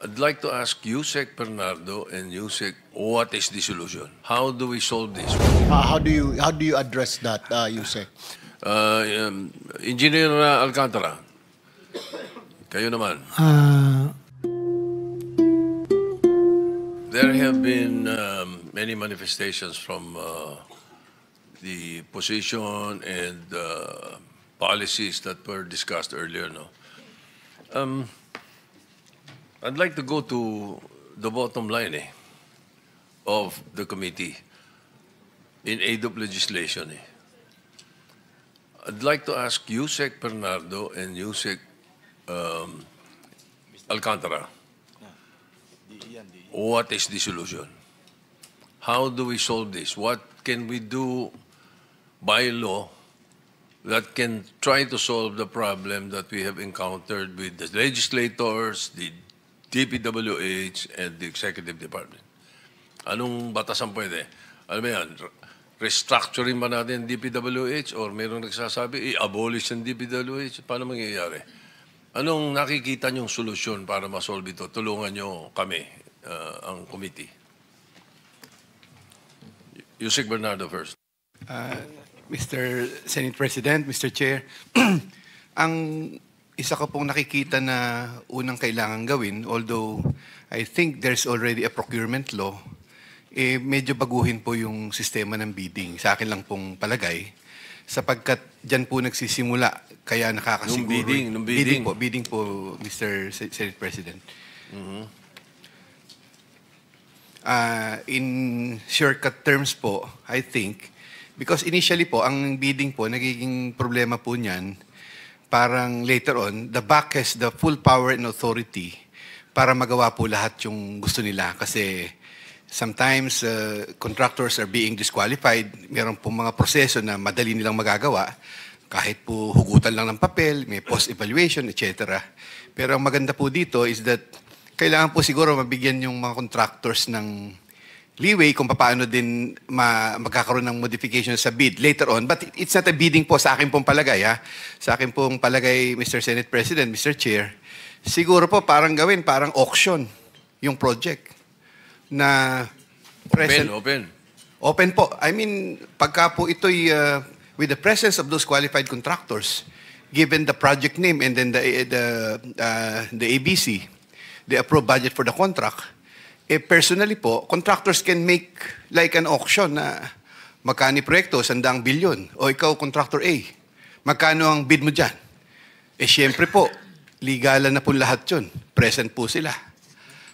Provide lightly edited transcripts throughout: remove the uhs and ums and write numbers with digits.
I'd like to ask Yusek Bernardo and Yusek, what is the solution? How do we solve this? How do you address that, Yusek? Engineer Alcantara, kayo naman. There have been many manifestations from the position and policies that were discussed earlier. No, I'd like to go to the bottom line of the committee in aid of legislation. I'd like to ask Yusek Bernardo and Yusek Alcantara, what is the solution? How do we solve this? What can we do by law that can try to solve the problem that we have encountered with the legislators, the DPWH, and the Executive Department? Anong batas ang pwede? Alam mo yan, restructuring ba natin DPWH or mayroong nagsasabi, i-abolish ang DPWH? Paano mangyayari? Anong nakikita niyong solusyon para masolve ito? Tulungan niyo kami, ang committee. Yusek Bernardo first. Mr. Senate President, Mr. Chair, ang isa ko pong nakikita na unang kailangan gawin, although I think there's already a procurement law, medyo baguhin po yung sistema ng bidding. Sa akin lang pong palagay. Sapagkat dyan po nagsisimula, kaya nakakasiguro. Nung bidding. Bidding po, Mr. Senate President. In shortcut terms po, I think, because initially po, ang bidding po, nagiging problema po niyan, parang later on, the back has the full power and authority para magawa po lahat yung gusto nila. Kasi sometimes contractors are being disqualified. Meron po mga proseso na madali nilang magagawa. Kahit po hugutan lang ng papel, may post-evaluation, etc. Pero ang maganda po dito is that kailangan po siguro mabigyan yung mga contractors ng leeway kung paano din magkakaroon ng modification sa bid later on. But it's not a bidding po sa akin pong palagay. Sa akin pong palagay, Mr. Senate President, Mr. Chair, siguro po parang gawin, parang auction yung project na present. Open po. I mean, pagka po ito'y with the presence of those qualified contractors, given the project name and then the ABC, the approved budget for the contract, personally po, contractors can make like an auction na magkano proyekto, 100 bilyon. O ikaw, contractor A, magkano ang bid mo dyan? Siyempre po, legalan na po lahat yun. Present po sila.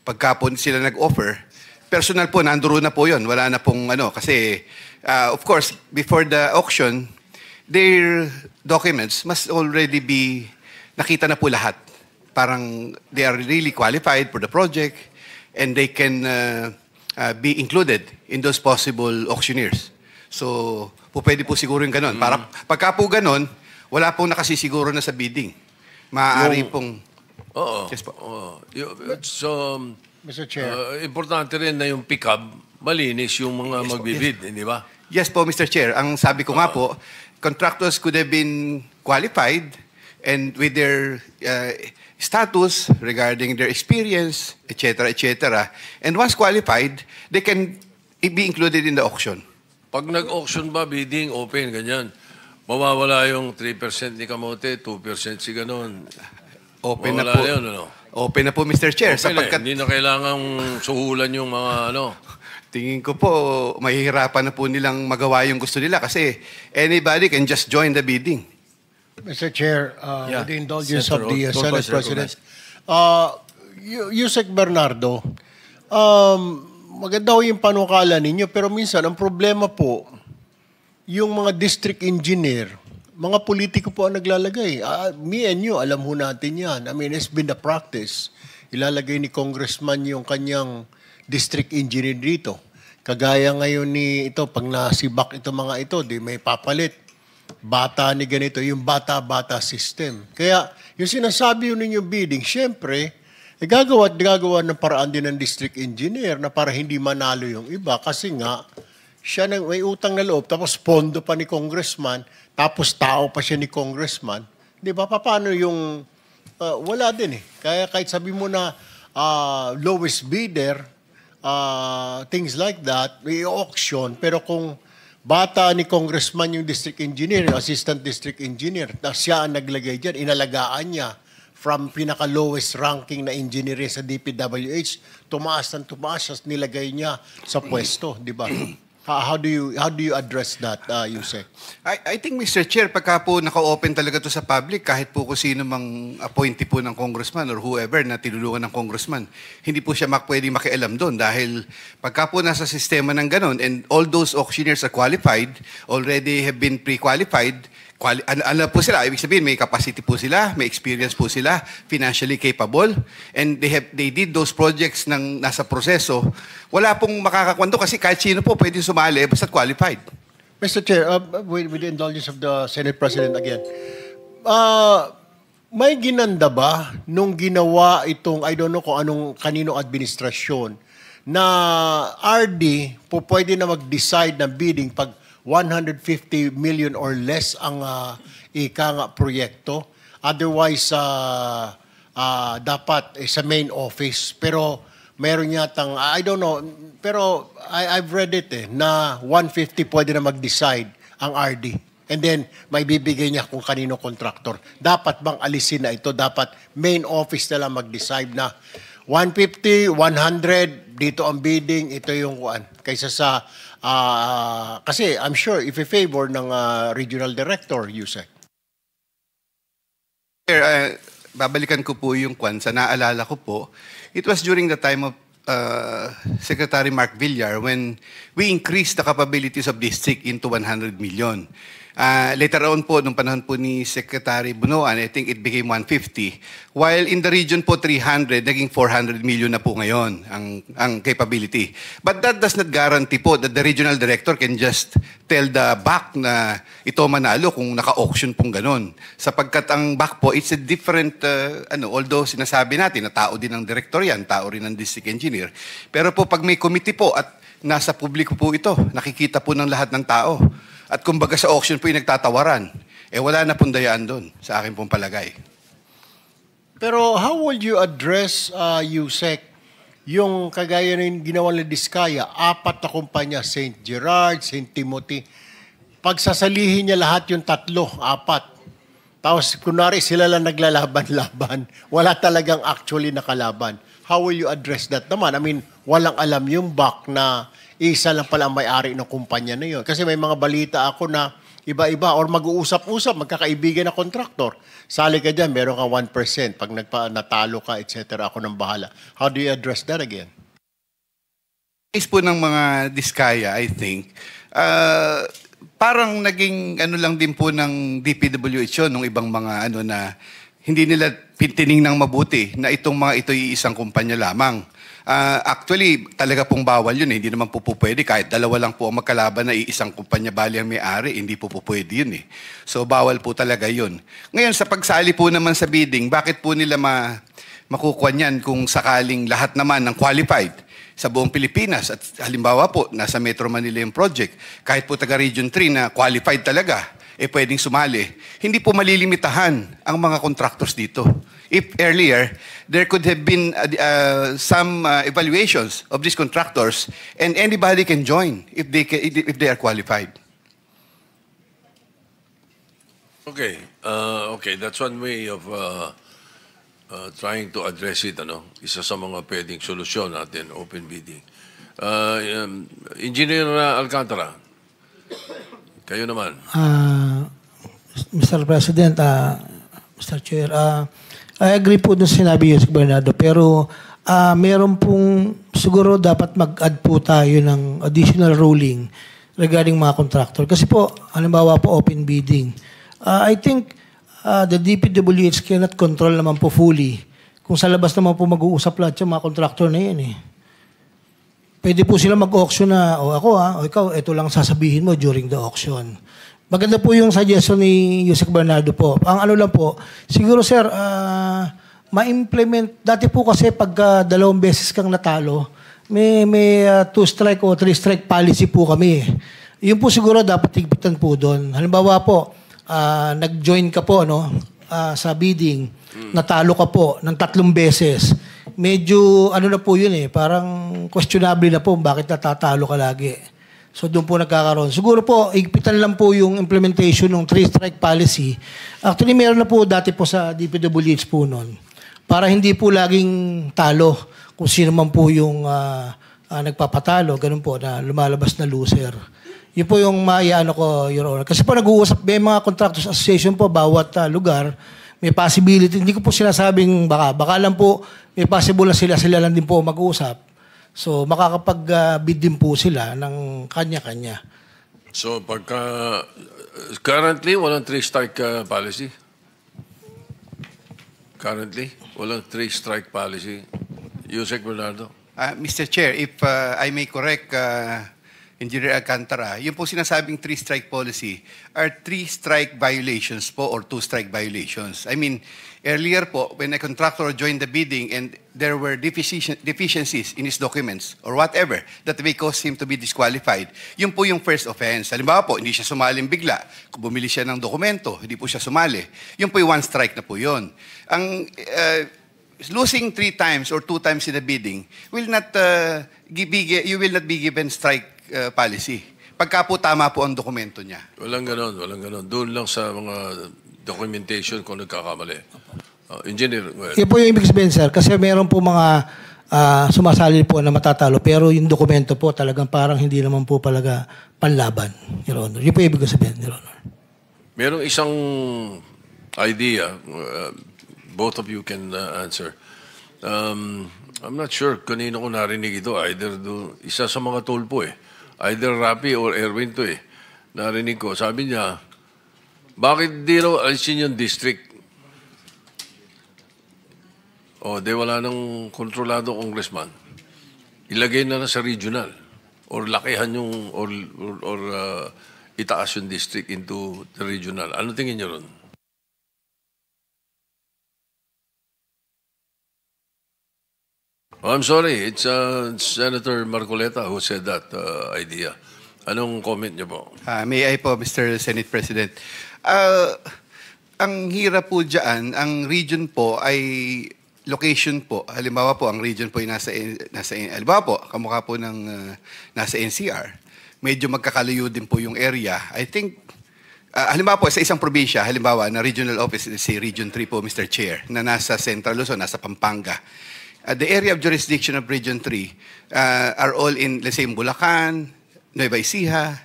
Pagka po sila nag-offer, personal po, nanduro na po yun. Wala na pong kasi of course, before the auction, their documents must already be nakita na po lahat. Parang they are really qualified for the project and they can be included in those possible auctioneers. So, pwede po siguro yung ganon. Para, pagka po ganon, wala pong nakasisiguro na sa bidding. Maaari pong... Oo. Yes po. So, Mr. Chair. Importante rin na yung pick-up, malinis yung mga magbibid, hindi ba? Yes po, Mr. Chair. Ang sabi ko nga po, contractors could have been qualified and with their status regarding their experience, etc., etc. And once qualified, they can be included in the auction. Pag nag-auction ba, bidding, open, ganyan, mawawala yung 3% ni Kamote, 2% si ganon. Open na mawawala po. Yun, Open na po, Mr. Chair. Sapagkat hindi na kailangang suhulan yung mga Tingin ko po, mahihirapan na po nilang magawa yung gusto nila kasi anybody can just join the bidding. Mr. Chair, with the indulgence Senator, of the don't Senate cause President, Yusek Bernardo, maganda ho yung panukala ninyo, pero minsan ang problema po, yung mga district engineer, mga politiko po ang naglalagay. Me and you, alam ho natin yan. I mean, it's been the practice. Ilalagay ni congressman yung kanyang district engineer dito. Kagaya ngayon ni ito, pag nasibak ito mga ito, di may papalit. Bata ni ganito, yung bata-bata system. Kaya yung sinasabi yun ninyong bidding, syempre, gagawa ng paraan din ng district engineer na para hindi manalo yung iba. Kasi nga, siya may utang na loob, tapos pondo pa ni congressman, tapos tao pa siya ni congressman. Di ba? Paano yung... wala din eh. Kaya kahit sabi mo na lowest bidder, things like that, may auction. Pero kung bata ni congressman yung district engineer, yung assistant district engineer, na siya ang naglagay dyan, inalagaan niya from pinaka-lowest ranking na engineer sa DPWH, tumaas nilagay niya sa pwesto, di ba? How do you address that, Yusek? I think, Mr. Chair, pagka po naka-open talaga to sa public, kahit po kung sino mang appointee po ng congressman or whoever na tinulungan ng congressman, hindi po siya pwedeng makialam doon dahil pagka po nasa sistema ng ganon and all those auctioneers are qualified, already have been pre-qualified, ano po sila, ibig sabihin may capacity po sila, may experience po sila, financially capable, and they did those projects ng nasa proseso. Wala pong makakakwento kasi kahit sino po pwedeng sumali basta qualified. Mr. Chair, with the indulgence of the Senate President again, may ginanda ba nung ginawa itong, I don't know kung kaninong administrasyon, na RD po pwede na mag-decide ng bidding pag 150 million or less ang proyekto. Otherwise, dapat sa main office. Pero meron yatang, I don't know, pero I've read it na 150 pwede na mag-decide ang RD. And then, may bibigay niya kung kanino contractor. Dapat bang alisin na ito? Dapat main office na lang mag-decide na 150, 100, dito ang bidding, ito yung kuan. Kaysa sa, kasi I'm sure if i-favor ng regional director, Yusek. Babalikan ko po yung kuan. Sa naalala ko po, it was during the time of Secretary Mark Villar when we increased the capabilities of district into 100 million. Later on po, nung panahon po ni Secretary Bunoan, I think it became 150. While in the region po 300, naging 400 million na po ngayon ang capability. But that does not guarantee po that the regional director can just tell the back na ito manalo kung naka-auction pong ganon. Sapagkat ang back po, it's a different, although sinasabi natin na tao din ang director yan, tao rin ang district engineer. Pero po pag may committee po at nasa publiko po ito, nakikita po ng lahat ng tao. At kumbaga sa auction po yung nagtatawaran, wala na pong dayaan doon sa akin pong palagay. Pero how would you address, Yusek, yung kagaya ng ginawa ni Diskaya, 4 na kumpanya, St. Gerard, St. Timothy, pagsasalihin niya lahat yung 3, 4, tapos kunwari sila lang naglalaban-laban, wala talagang actually nakalaban. How will you address that naman? I mean, walang alam yung back na isa lang pala ang may-ari ng kumpanya na yun. Kasi may mga balita ako na iba-iba or mag-uusap-usap, magkakaibigan na kontraktor. Sali ka dyan, meron ka 1%. Pag natalo ka, etc., ako nang bahala. How do you address that again? Case po ng mga Diskaya, I think, parang naging lang din po ng DPWH nung ibang mga na hindi nila tiningnan mabuti na itong mga ito isang kumpanya lamang. Actually, talaga pong bawal yun. Hindi naman po pwede. Kahit 2 lang po ang magkalaban na isang kumpanya bali ang may-ari, hindi po pwede yun . So, bawal po talaga yun. Ngayon, sa pagsali po naman sa bidding, bakit po nila makukuha niyan kung sakaling lahat naman ng qualified sa buong Pilipinas? At halimbawa po, nasa Metro Manila yung project. Kahit po taga Region 3 na qualified talaga, pwedeng sumali. Hindi po malilimitahan ang mga contractors dito. If earlier, there could have been some evaluations of these contractors and anybody can join if they are qualified. Okay. Okay, that's one way of trying to address it. Isa sa mga pwedeng solusyon natin, open bidding. Engineer Alcantara, kayo naman. Mr. President, Mr. Chair, I agree po doon sinabi Yusek Bernardo, pero meron pong siguro dapat mag-add po tayo ng additional ruling regarding mga contractor. Kasi po, halimbawa po open bidding. I think the DPWH cannot control naman po fully kung sa labas naman po mag-uusap lahat yung mga contractor na yun . Pwede po sila mag-auction na, ako ikaw, ito lang sasabihin mo during the auction. Maganda po yung suggestion ni Yusek Bernardo po. Ang lang po, siguro sir, ma-implement, dati po kasi pag 2 beses kang natalo, may 2-strike o 3-strike policy po kami. Yun po siguro dapat higpitan po doon. Halimbawa po, nag-join ka po sa bidding, natalo ka po ng 3 beses. medyo ano na po yun parang questionable na po bakit natatalo ka lagi. So doon po nagkakaroon. Siguro po, higpitan lang po yung implementation ng 3-strike policy. Actually, meron na po dati po sa DPWH po noon. Para hindi po laging talo kung sino man po yung nagpapatalo. Ganun po na lumalabas na loser. Yun po yung maiano ko, Your Honor. Kasi po nag-uusap, may mga contractors association po, bawat lugar, may possibility. Hindi ko po sinasabing baka. Baka lang po, may possible na sila lang din po mag-uusap. So, makakapag-bid din po sila ng kanya-kanya. So, currently, walang 3-strike policy? Currently, walang 3-strike policy? Yusek Bernardo? Mr. Chair, if I may correct Engineer Alcantara, yung po sinasabing 3-strike policy are 3-strike violations po or 2-strike violations. I mean, earlier po, when a contractor joined the bidding and there were deficiencies in his documents or whatever that may cause him to be disqualified, yun po yung first offense. Halimbawa po, hindi siya sumaling bigla. Kung bumili siya ng dokumento, hindi po siya sumali. Yun po yung 1 strike na po yun. Ang losing 3 times or 2 times in the bidding will not you will not be given strike policy. Pagka po tama po ang dokumento niya. Walang ganon. Doon lang sa mga documentation kung nagkakamali. Engineer, well. Yan po yung ibig sabihin, sir. Kasi meron po mga sumasali po na matatalo, pero yung dokumento po talagang parang hindi naman po palaga panlaban, Your Honor. Yun po yung ibig sabihin, Your Honor. Merong isang idea, both of you can answer. I'm not sure kanino ko narinig ito. Isa sa mga tulpo Either Rapi or Erwin to Narinig ko. Sabi niya, bakit di raw alisin yung district? Wala nang kontrolado congressman. Ilagay na sa regional. Or lakihan yung, or itaas yung district into the regional. Ano tingin niyo ron? I'm sorry, it's Senator Marcoleta who said that idea. Anong comment niyo po? May I po, Mr. Senate President. Ang hirap po dyan, ang region po ay location po. Halimbawa po, ang region po ay halimbawa po, kamukha po ng nasa NCR. Medyo magkakalayo din po yung area. I think, halimbawa po, sa isang probinsya, halimbawa, na regional office, si Region 3 po, Mr. Chair, na nasa Central Luzon, nasa Pampanga. The area of jurisdiction of Region 3 are all in, let's say, Bulacan, Nueva Ecija,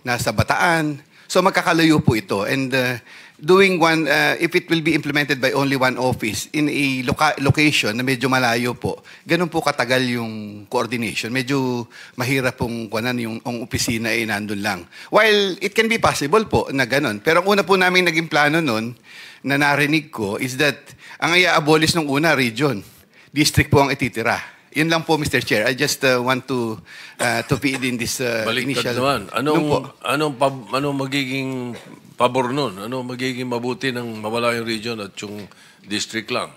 nasa Bataan. So magkakalayo po ito. And doing one, if it will be implemented by only one office in a location na medyo malayo po, ganun po katagal yung coordination. Medyo mahirap pong yung opisina ay nandun lang. While it can be possible po na ganun. Pero ang una po namin naging plano nun, na narinig ko, is that ang i-abolish ng una, region. District po ang ititira. Yun lang po, Mr. Chair. I just want to feed in this Baliktad initial... naman. Anong magiging pabor nun? Ano magiging mabuti ng mawala yung region at yung district lang?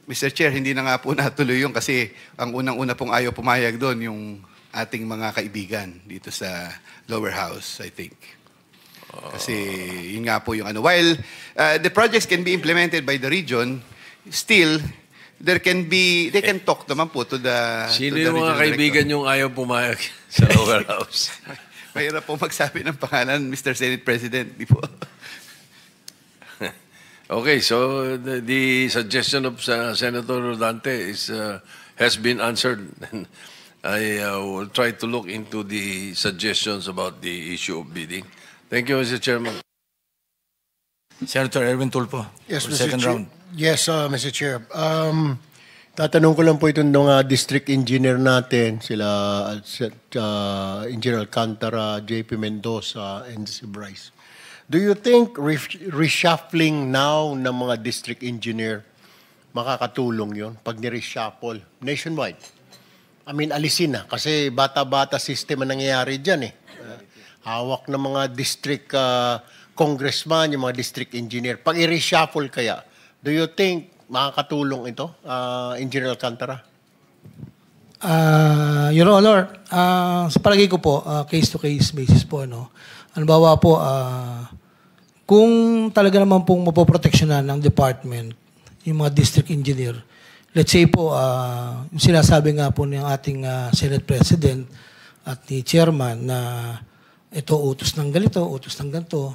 Mr. Chair, hindi na nga po natuloy yun kasi ang unang-una pong ayaw pumayag doon yung ating mga kaibigan dito sa lower house, I think. Kasi yun nga po yung ano. While the projects can be implemented by the region, still... they can talk naman po to the... Sino to the yung mga kaibigan yung ayaw pumayag sa lower house? Mahirap po magsabi ng pangalan, Mr. Senate President. Di po. Okay, so the suggestion of Senator Rodante has been answered. I will try to look into the suggestions about the issue of bidding. Thank you, Mr. Chairman. Senator Erwin Tulfo, Yes, for Mr. second Chair. round. Yes, Mr. Chair. Tatanong ko lang po itong mga district engineer natin, sila Engineer Alcantara, JP Mendoza, and si Bryce. Do you think reshuffling now ng mga district engineer makakatulong yon pag ni-reshuffle nationwide? I mean, alisin na. Kasi bata-bata system ang nangyayari dyan hawak ng mga district congressman, yung mga district engineer. Pag i-reshuffle kaya, do you think makakatulong ito, Engineer Alcantara? Your Honor, sa palagay ko po, case-to-case basis po, halimbawa po, kung talaga naman pong mapoproteksyonan ng department, yung mga district engineer, let's say po, yung sinasabi nga po ng ating Senate President at ni Chairman na ito utos ng ganito, utos ng ganito.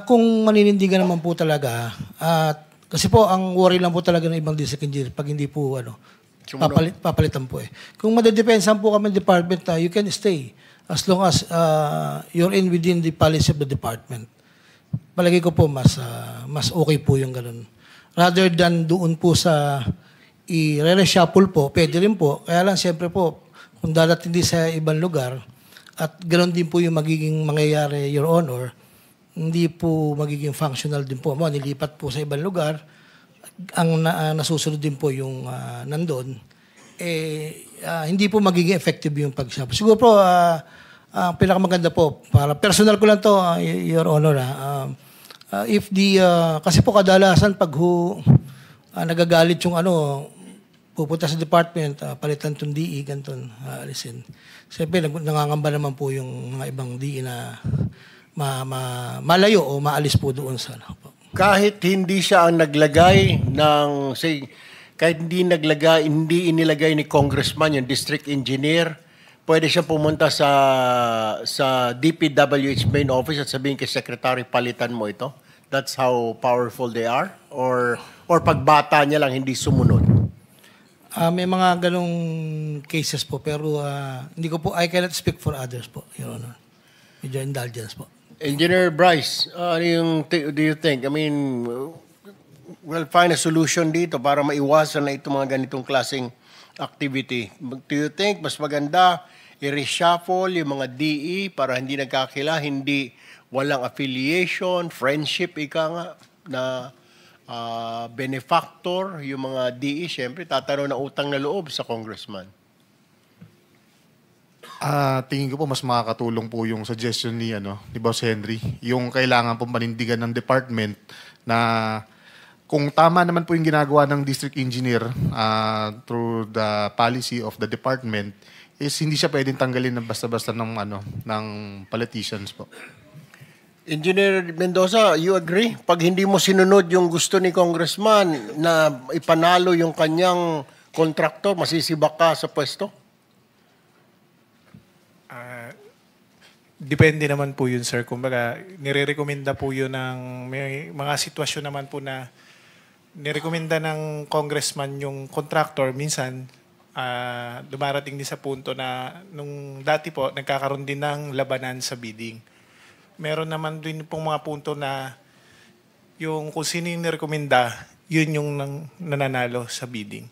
Kung maninindigan naman po talaga, kasi po ang worry lang po talaga ng ibang district engineer pag hindi po papalitan po eh. Kung madedepensahan po kami ng department na you can stay as long as you're in within the policy of the department. Palagi ko po mas okay po yung ganun. Rather than doon po sa i-reshuffle po, pwede rin po. Kaya lang siyempre po, kung dadating din sa ibang lugar, at ganoon din po yung magiging mangyayari, Your Honor, hindi po magiging functional din po. Nilipat po sa ibang lugar, ang nasusunod din po yung nandun, hindi po magiging effective yung pag-shuffle. Siguro po, ang pinakamaganda po, para personal ko lang to, Your Honor, kasi po kadalasan pag nagagalit yung pupunta sa department, palitan itong DE, ganito, alisin. Siyempre, nangangamba naman po yung mga ibang DE na malayo o maalis po doon sa Kahit hindi siya ang naglagay ng, say, kahit hindi inilagay ni congressman, yung district engineer, pwede siya pumunta sa DPWH main office at sabihin kay secretary, palitan mo ito. That's how powerful they are? Or pagbata niya lang hindi sumunod? May mga ganong cases po, pero hindi ko po, I cannot speak for others po, Your Honor. Medyo indulgence po. Engineer Bryce, do you think? I mean, we'll find a solution dito para maiwasan na itong mga ganitong klaseng activity. Do you think mas maganda i-reshuffle yung mga DE para hindi nagkakila, hindi walang affiliation, friendship, ika nga, na benefactor, yung mga DE, syempre, tatanaw na utang na loob sa congressman? Tingin ko po mas makakatulong po yung suggestion ni Boss Henry. Yung kailangan po panindigan ng department na kung tama naman po yung ginagawa ng district engineer through the policy of the department, is hindi siya pwedeng tanggalin ng basta-basta ng politicians po. Engineer Mendoza, you agree? Pag hindi mo sinunod yung gusto ni congressman na ipanalo yung kanyang kontraktor, masisibak ka sa pwesto? Depende naman po yun, sir. Kumbaga, nire-recommenda po yun ng may mga sitwasyon naman po na nirekomenda ng congressman yung contractor. Minsan, dumarating din sa punto na nung dati po, nagkakaroon din ng labanan sa bidding. Meron naman din pong mga punto na yung kung sino yung nirekomenda, yun yung nananalo sa bidding.